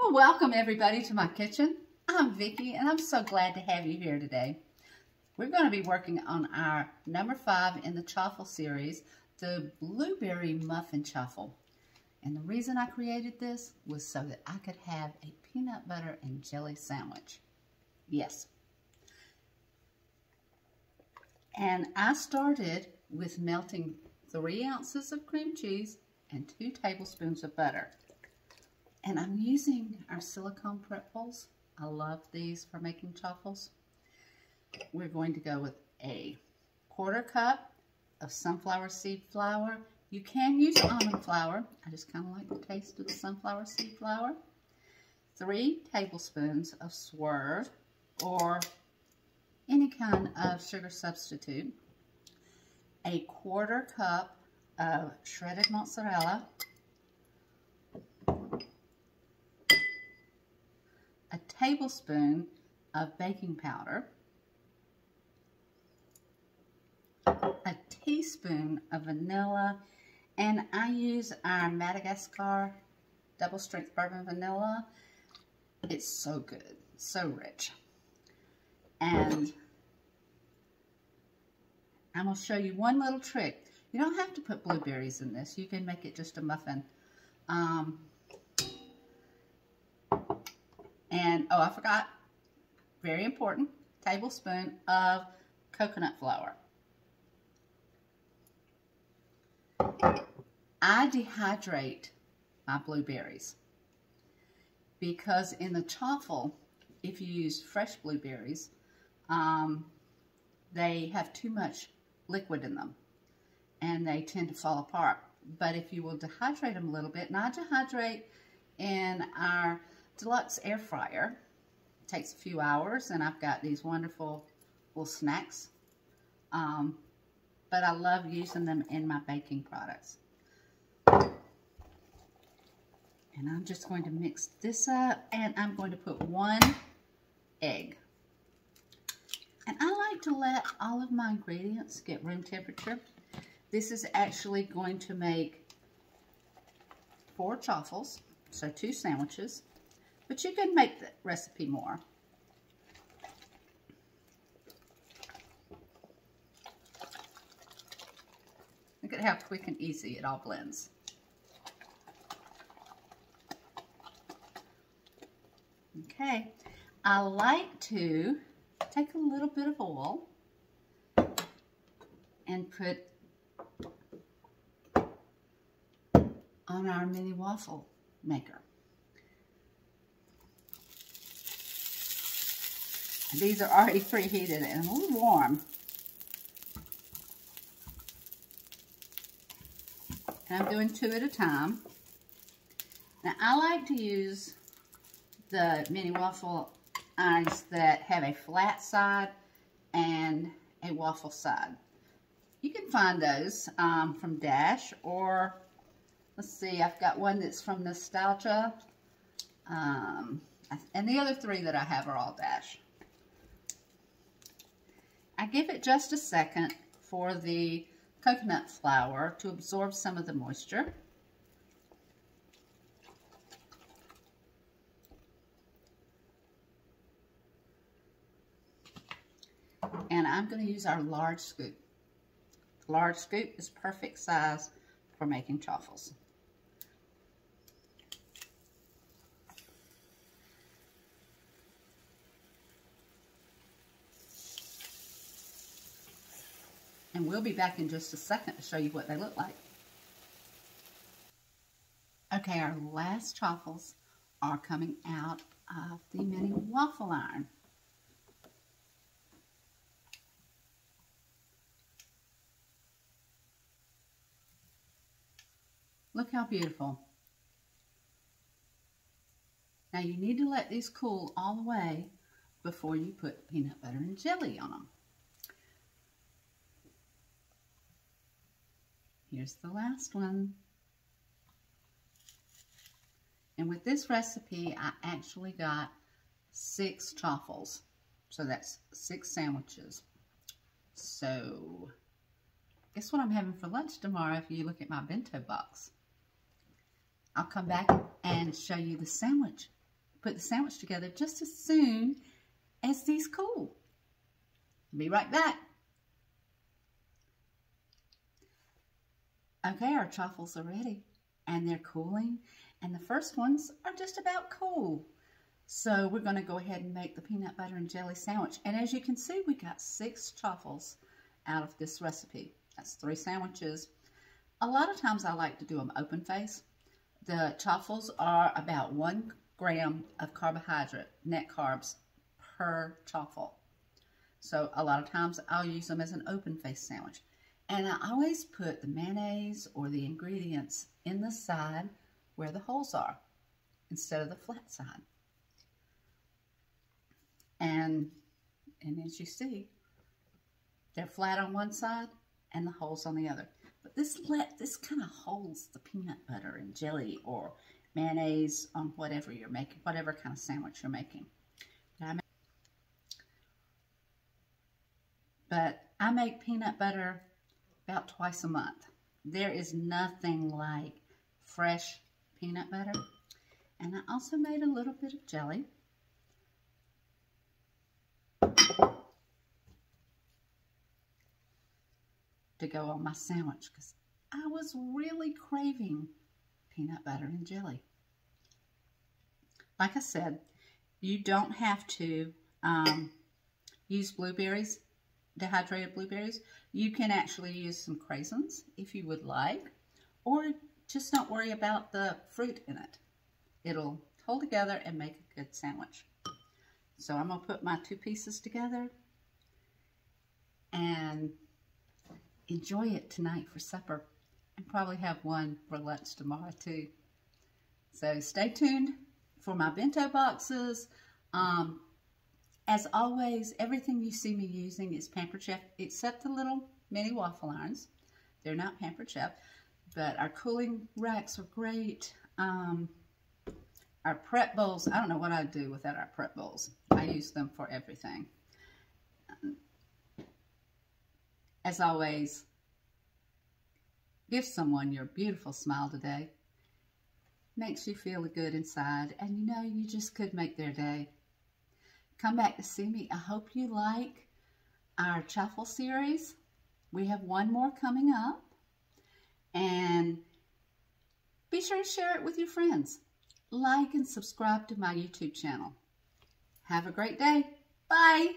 Well, welcome everybody to my kitchen. I'm Vicki and I'm so glad to have you here today. We're going to be working on our number 5 in the Chaffle series, the blueberry muffin chaffle. And the reason I created this was so that I could have a peanut butter and jelly sandwich. Yes. And I started with melting 3 ounces of cream cheese and 2 tablespoons of butter. And I'm using our silicone prep bowls. I love these for making chaffles. We're going to go with a 1/4 cup of sunflower seed flour. You can use almond flour. I just kind of like the taste of the sunflower seed flour. 3 tablespoons of swerve or any kind of sugar substitute. A 1/4 cup of shredded mozzarella. A tablespoon of baking powder, a teaspoon of vanilla, and I use our Madagascar double strength bourbon vanilla. It's so good, so rich. And I'm going to show you one little trick. You don't have to put blueberries in this. You can make it just a muffin. And, oh, I forgot, very important, tablespoon of coconut flour. I dehydrate my blueberries because in the chaffle, if you use fresh blueberries, they have too much liquid in them and they tend to fall apart. But if you will dehydrate them a little bit, and I dehydrate in our deluxe air fryer. It takes a few hours, and I've got these wonderful little snacks. But I love using them in my baking products. And I'm just going to mix this up, and I'm going to put 1 egg. And I like to let all of my ingredients get room temperature. This is actually going to make 4 chaffles, so 2 sandwiches. But you can make the recipe more. Look at how quick and easy it all blends. Okay, I like to take a little bit of oil and put on our mini waffle maker. These are already preheated and a little warm. And I'm doing 2 at a time. Now I like to use the mini waffle irons that have a flat side and a waffle side. You can find those from Dash, or let's see, I've got one that's from Nostalgia. And the other 3 that I have are all Dash. I give it just a second for the coconut flour to absorb some of the moisture. And I'm going to use our large scoop. The large scoop is perfect size for making chaffles. And we'll be back in just a second to show you what they look like. Okay, our last chaffles are coming out of the mini waffle iron. Look how beautiful. Now you need to let these cool all the way before you put peanut butter and jelly on them. Here's the last one. And with this recipe, I actually got 6 chaffles. So that's 6 sandwiches. So, guess what I'm having for lunch tomorrow if you look at my bento box? I'll come back and show you the sandwich put the sandwich together just as soon as these cool. Be right back. Okay, our truffles are ready and they're cooling, and the first ones are just about cool. So we're going to go ahead and make the peanut butter and jelly sandwich. And as you can see, we got 6 truffles out of this recipe. That's 3 sandwiches. A lot of times I like to do them open face. The truffles are about 1 gram of carbohydrate, net carbs, per truffle. So a lot of times I'll use them as an open face sandwich. And I always put the mayonnaise or the ingredients in the side where the holes are instead of the flat side. And as you see, they're flat on one side and the holes on the other. But this kind of holds the peanut butter and jelly or mayonnaise on whatever you're making, whatever kind of sandwich you're making. But I make peanut butter about twice a month. There is nothing like fresh peanut butter. And I also made a little bit of jelly. To go on my sandwich because I was really craving peanut butter and jelly. Like I said, you don't have to use blueberries, dehydrated blueberries. You can actually use some craisins if you would like, or just don't worry about the fruit in it. It'll hold together and make a good sandwich. So I'm going to put my 2 pieces together and enjoy it tonight for supper, and probably have one for lunch tomorrow too. So stay tuned for my bento boxes. As always, everything you see me using is Pampered Chef, except the little mini waffle irons. They're not Pampered Chef, but our cooling racks are great. Our prep bowls, I don't know what I'd do without our prep bowls. I use them for everything. As always, give someone your beautiful smile today. Makes you feel good inside, and you know you just could make their day. Come back to see me. I hope you like our Chaffle series. We have one more coming up, and be sure to share it with your friends. Like and subscribe to my YouTube channel. Have a great day. Bye.